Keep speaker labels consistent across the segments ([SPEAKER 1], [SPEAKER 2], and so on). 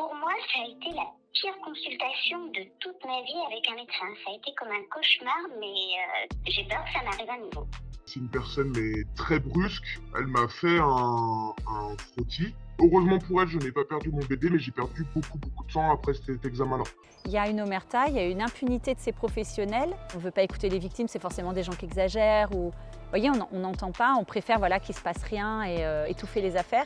[SPEAKER 1] Pour moi, ça a été la pire consultation de toute ma vie avec un médecin. Ça a été comme un cauchemar, mais j'ai peur que ça m'arrive à nouveau.
[SPEAKER 2] C'est une personne mais très brusque. Elle m'a fait un frottis. Heureusement pour elle, je n'ai pas perdu mon bébé, mais j'ai perdu beaucoup de sang après cet examen-là.
[SPEAKER 3] Il y a une omerta, il y a une impunité de ces professionnels. On ne veut pas écouter les victimes, c'est forcément des gens qui exagèrent. Ou... Vous voyez, on n'entend pas, on préfère qu'il ne se passe rien et étouffer les affaires.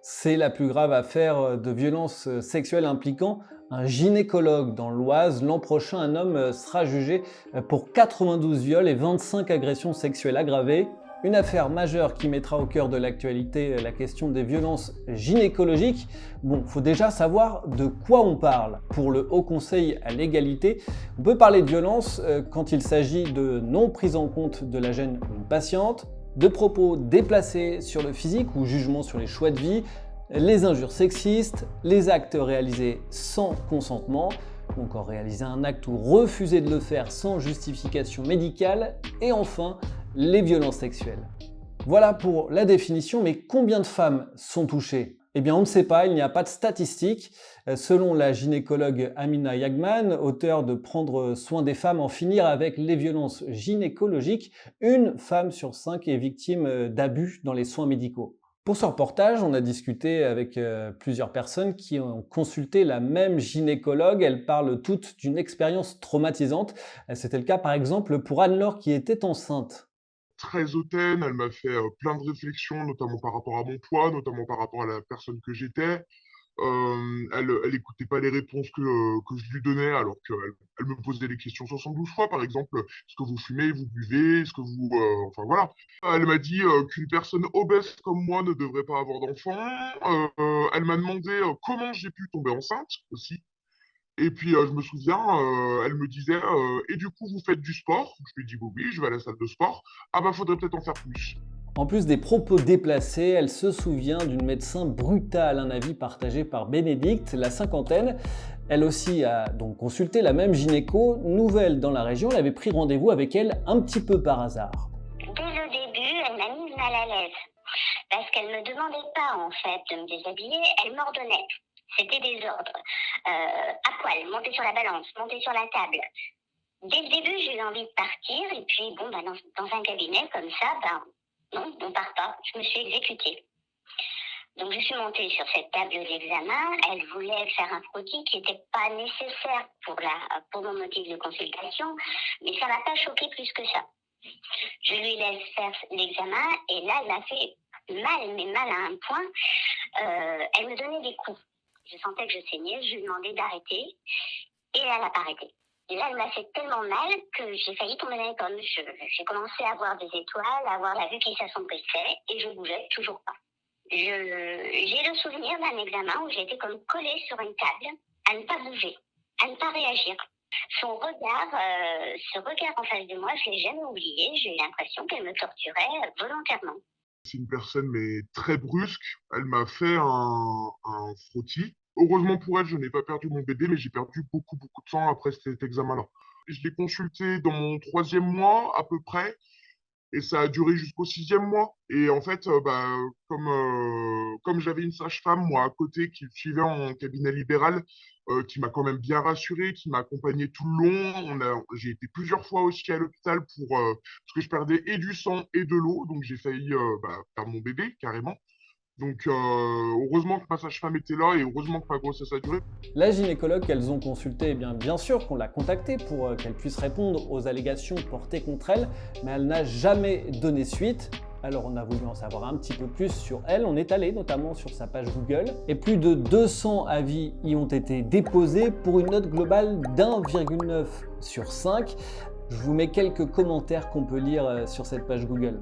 [SPEAKER 4] C'est la plus grave affaire de violence sexuelle impliquant un gynécologue dans l'Oise. L'an prochain, un homme sera jugé pour 92 viols et 25 agressions sexuelles aggravées. Une affaire majeure qui mettra au cœur de l'actualité la question des violences gynécologiques. Bon, faut déjà savoir de quoi on parle. Pour le Haut Conseil à l'égalité, on peut parler de violence quand il s'agit de non prise en compte de la gêne d'une patiente, de propos déplacés sur le physique ou jugement sur les choix de vie, les injures sexistes, les actes réalisés sans consentement, ou encore réaliser un acte ou refuser de le faire sans justification médicale, et enfin, les violences sexuelles. Voilà pour la définition, mais combien de femmes sont touchées ? Eh bien, on ne sait pas, il n'y a pas de statistiques. Selon la gynécologue Amina Yagman, auteure de Prendre soin des femmes, en finir avec les violences gynécologiques, une femme sur 5 est victime d'abus dans les soins médicaux. Pour ce reportage, on a discuté avec plusieurs personnes qui ont consulté la même gynécologue. Elles parlent toutes d'une expérience traumatisante. C'était le cas par exemple pour Anne-Laure qui était enceinte.
[SPEAKER 2] Très hautaine, elle m'a fait plein de réflexions, notamment par rapport à mon poids, notamment par rapport à la personne que j'étais. Elle écoutait pas les réponses que je lui donnais, alors elle me posait des questions 72 fois, par exemple, est-ce que vous fumez, vous buvez, est-ce que vous... enfin voilà. Elle m'a dit qu'une personne obèse comme moi ne devrait pas avoir d'enfant. Elle m'a demandé comment j'ai pu tomber enceinte aussi. Et puis je me souviens, elle me disait, et du coup vous faites du sport? Je lui dis oui, je vais à la salle de sport. Ah bah faudrait peut-être en faire plus.
[SPEAKER 4] En plus des propos déplacés, elle se souvient d'une médecin brutale, un avis partagé par Bénédicte, la cinquantaine. Elle aussi a donc consulté la même gynéco, nouvelle dans la région, elle avait pris rendez-vous avec elle un petit peu par hasard.
[SPEAKER 1] Dès le début, elle m'a mise mal à l'aise. Parce qu'elle ne me demandait pas, en fait, de me déshabiller, elle m'ordonnait. C'était des ordres. À poil, monter sur la balance, monter sur la table. Dès le début, j'ai eu envie de partir. Et puis, dans un cabinet comme ça, non, on part pas. Je me suis exécutée. Donc, je suis montée sur cette table d'examen. Elle voulait faire un frottis qui n'était pas nécessaire pour mon motif de consultation. Mais ça m'a pas choquée plus que ça. Je lui laisse faire l'examen. Et là, elle m'a fait mal, mais mal à un point. Elle me donnait des coups. Je sentais que je saignais. Je lui demandais d'arrêter. Et elle n'a pas arrêté. Et là, elle m'a fait tellement mal que j'ai failli tomber dans les pommes. J'ai commencé à voir des étoiles, à voir la vue qui s'assombrissait, et je bougeais toujours pas. J'ai le souvenir d'un examen où j'étais comme collée sur une table, à ne pas bouger, à ne pas réagir. Son regard, ce regard en face de moi, je l'ai jamais oublié. J'ai eu l'impression qu'elle me torturait volontairement.
[SPEAKER 2] C'est une personne mais très brusque. Elle m'a fait un frottis. Heureusement pour elle, je n'ai pas perdu mon bébé, mais j'ai perdu beaucoup de sang après cet examen-là. Je l'ai consulté dans mon 3e mois à peu près, et ça a duré jusqu'au 6e mois. Et en fait, comme j'avais une sage-femme, moi, à côté, qui me suivait en cabinet libéral, qui m'a quand même bien rassuré, qui m'a accompagné tout le long. J'ai été plusieurs fois aussi à l'hôpital parce que je perdais et du sang et de l'eau, donc j'ai failli perdre mon bébé, carrément. Donc, heureusement que ma sage-femme était là et heureusement que ma grossesse a duré.
[SPEAKER 4] La gynécologue qu'elles ont consultée, bien sûr qu'on l'a contactée pour qu'elle puisse répondre aux allégations portées contre elle, mais elle n'a jamais donné suite. Alors on a voulu en savoir un petit peu plus sur elle, on est allé notamment sur sa page Google, et plus de 200 avis y ont été déposés pour une note globale d'1,9 sur 5. Je vous mets quelques commentaires qu'on peut lire sur cette page Google.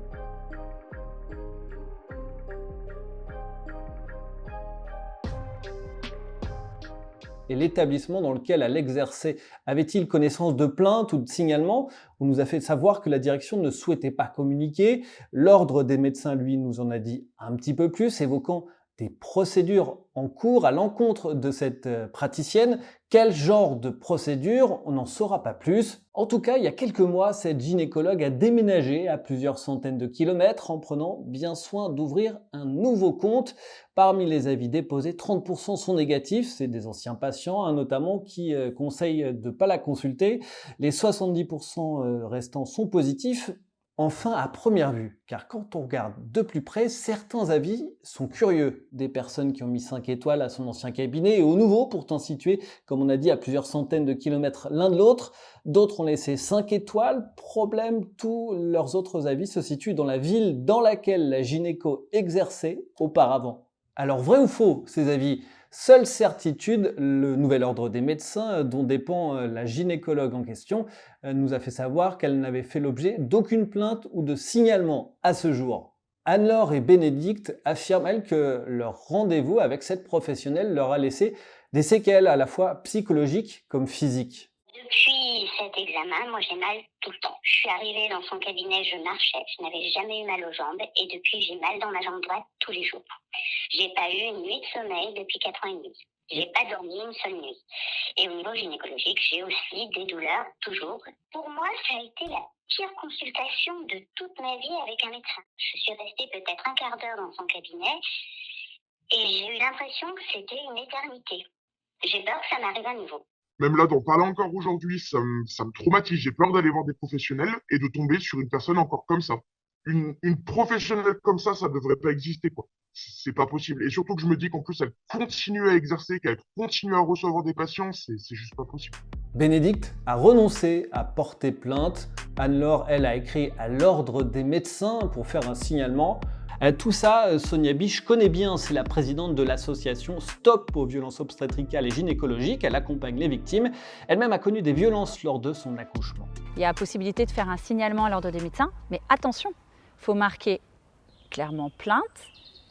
[SPEAKER 4] Et l'établissement dans lequel elle exerçait avait-il connaissance de plaintes ou de signalements? On nous a fait savoir que la direction ne souhaitait pas communiquer. L'ordre des médecins, lui, nous en a dit un petit peu plus, évoquant des procédures en cours à l'encontre de cette praticienne. Quel genre de procédure? On n'en saura pas plus. En tout cas, il y a quelques mois, cette gynécologue a déménagé à plusieurs centaines de kilomètres en prenant bien soin d'ouvrir un nouveau compte. Parmi les avis déposés, 30% sont négatifs. C'est des anciens patients, notamment, qui conseillent de ne pas la consulter. Les 70% restants sont positifs. Enfin, à première vue, car quand on regarde de plus près, certains avis sont curieux. Des personnes qui ont mis 5 étoiles à son ancien cabinet et au nouveau, pourtant situé, comme on a dit, à plusieurs centaines de kilomètres l'un de l'autre. D'autres ont laissé 5 étoiles. Problème, tous leurs autres avis se situent dans la ville dans laquelle la gynéco exerçait auparavant. Alors, vrai ou faux, ces avis? Seule certitude, le nouvel ordre des médecins, dont dépend la gynécologue en question, nous a fait savoir qu'elle n'avait fait l'objet d'aucune plainte ou de signalement à ce jour. Anne-Laure et Bénédicte affirment, elles, que leur rendez-vous avec cette professionnelle leur a laissé des séquelles à la fois psychologiques comme physiques.
[SPEAKER 1] Depuis cet examen, moi j'ai mal tout le temps. Je suis arrivée dans son cabinet, je marchais, je n'avais jamais eu mal aux jambes et depuis j'ai mal dans ma jambe droite tous les jours. J'ai pas eu une nuit de sommeil depuis 4 ans et demi. J'ai pas dormi une seule nuit. Et au niveau gynécologique, j'ai aussi des douleurs, toujours. Pour moi, ça a été la pire consultation de toute ma vie avec un médecin. Je suis restée peut-être un quart d'heure dans son cabinet et j'ai eu l'impression que c'était une éternité. J'ai peur que ça m'arrive à nouveau.
[SPEAKER 2] Même là, d'en parler encore aujourd'hui, ça me traumatise. J'ai peur d'aller voir des professionnels et de tomber sur une personne encore comme ça. Une professionnelle comme ça ne devrait pas exister, quoi. C'est pas possible. Et surtout que je me dis qu'en plus, elle continue à exercer, qu'elle continue à recevoir des patients, c'est juste pas possible.
[SPEAKER 4] Bénédicte a renoncé à porter plainte. Anne-Laure, elle, a écrit à l'ordre des médecins pour faire un signalement. Tout ça, Sonia Biche connaît bien, c'est la présidente de l'association Stop aux violences obstétricales et gynécologiques. Elle accompagne les victimes. Elle-même a connu des violences lors de son accouchement.
[SPEAKER 3] Il y a la possibilité de faire un signalement à l'ordre des médecins, mais attention, il faut marquer clairement plainte,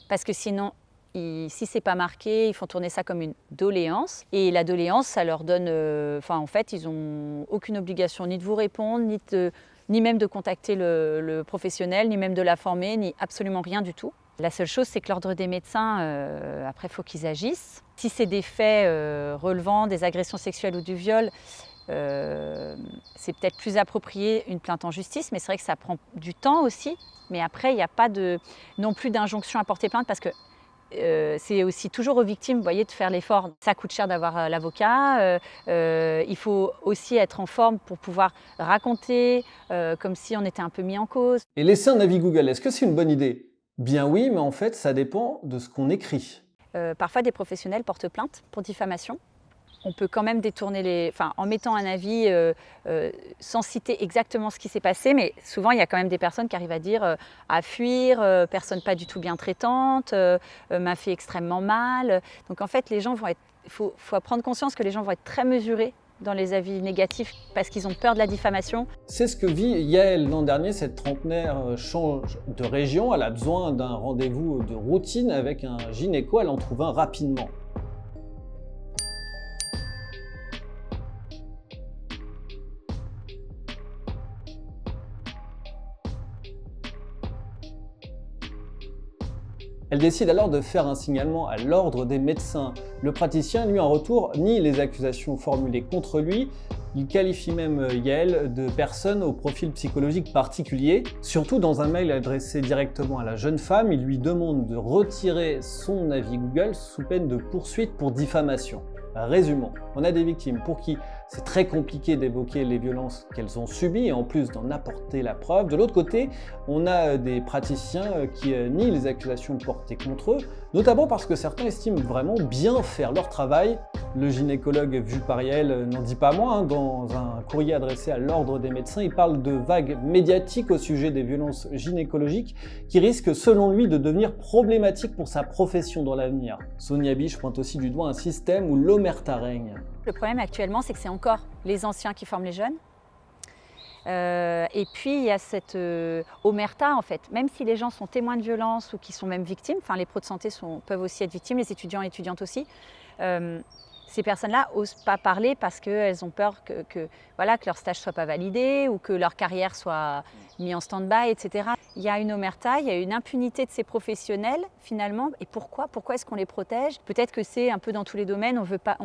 [SPEAKER 3] parce que sinon, si ce n'est pas marqué, ils font tourner ça comme une doléance. Et la doléance, ça leur donne... en fait, ils n'ont aucune obligation ni de vous répondre, ni même de contacter le professionnel, ni même de la former, ni absolument rien du tout. La seule chose, c'est que l'ordre des médecins, après, il faut qu'ils agissent. Si c'est des faits relevant des agressions sexuelles ou du viol, c'est peut-être plus approprié une plainte en justice, mais c'est vrai que ça prend du temps aussi. Mais après, il n'y a pas non plus d'injonction à porter plainte parce que c'est aussi toujours aux victimes, vous voyez, de faire l'effort. Ça coûte cher d'avoir l'avocat. Il faut aussi être en forme pour pouvoir raconter comme si on était un peu mis en cause.
[SPEAKER 4] Et laisser un avis Google, est-ce que c'est une bonne idée? Bien oui, mais en fait, ça dépend de ce qu'on écrit.
[SPEAKER 3] Parfois, des professionnels portent plainte pour diffamation. On peut quand même détourner en mettant un avis sans citer exactement ce qui s'est passé, mais souvent il y a quand même des personnes qui arrivent à dire à fuir, personne pas du tout bien traitante, m'a fait extrêmement mal. Donc en fait, il faut prendre conscience que les gens vont être très mesurés dans les avis négatifs parce qu'ils ont peur de la diffamation.
[SPEAKER 4] C'est ce que vit Yael l'an dernier. Cette trentenaire change de région, elle a besoin d'un rendez-vous de routine avec un gynéco, elle en trouve un rapidement. Elle décide alors de faire un signalement à l'ordre des médecins. Le praticien, lui, en retour, nie les accusations formulées contre lui. Il qualifie même Yael de personne au profil psychologique particulier. Surtout dans un mail adressé directement à la jeune femme, il lui demande de retirer son avis Google sous peine de poursuite pour diffamation. Résumons, on a des victimes pour qui c'est très compliqué d'évoquer les violences qu'elles ont subies et en plus d'en apporter la preuve. De l'autre côté, on a des praticiens qui nient les accusations portées contre eux, notamment parce que certains estiment vraiment bien faire leur travail. Le gynécologue vu par Yael n'en dit pas moins. Dans un courrier adressé à l'ordre des médecins, il parle de vagues médiatiques au sujet des violences gynécologiques qui risquent selon lui de devenir problématiques pour sa profession dans l'avenir. Sonia Biche pointe aussi du doigt un système où l'omerta règne.
[SPEAKER 3] Le problème actuellement, c'est que c'est encore les anciens qui forment les jeunes. Et puis il y a cette omerta en fait, même si les gens sont témoins de violence ou qui sont même victimes, enfin les pros de santé peuvent aussi être victimes, les étudiants et étudiantes aussi, ces personnes-là n'osent pas parler parce qu'elles ont peur que leur stage ne soit pas validé ou que leur carrière soit mise en stand-by, etc. Il y a une omerta, il y a une impunité de ces professionnels finalement. Et pourquoi est-ce qu'on les protège? Peut-être que c'est un peu dans tous les domaines, on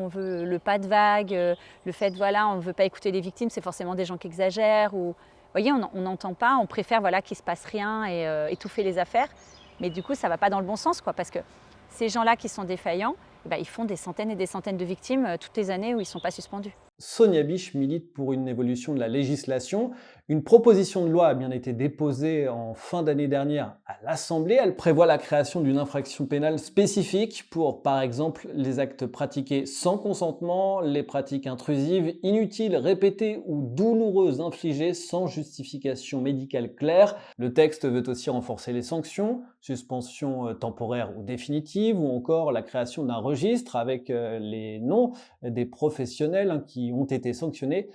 [SPEAKER 3] veut le pas de vague, le fait voilà, on ne veut pas écouter les victimes, c'est forcément des gens qui exagèrent. Ou... Vous voyez, on n'entend pas, on préfère voilà, qu'il ne se passe rien et étouffer les affaires. Mais du coup, ça ne va pas dans le bon sens, quoi, parce que ces gens-là qui sont défaillants, ils font des centaines et des centaines de victimes toutes les années où ils ne sont pas suspendus.
[SPEAKER 4] Sonia Biche milite pour une évolution de la législation. Une proposition de loi a bien été déposée en fin d'année dernière à l'Assemblée. Elle prévoit la création d'une infraction pénale spécifique pour, par exemple, les actes pratiqués sans consentement, les pratiques intrusives, inutiles, répétées ou douloureuses infligées sans justification médicale claire. Le texte veut aussi renforcer les sanctions, suspension temporaire ou définitive, ou encore la création d'un registre avec les noms des professionnels qui ont été sanctionnés.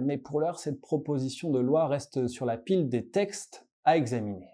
[SPEAKER 4] Mais pour l'heure, cette proposition de loi reste sur la pile des textes à examiner.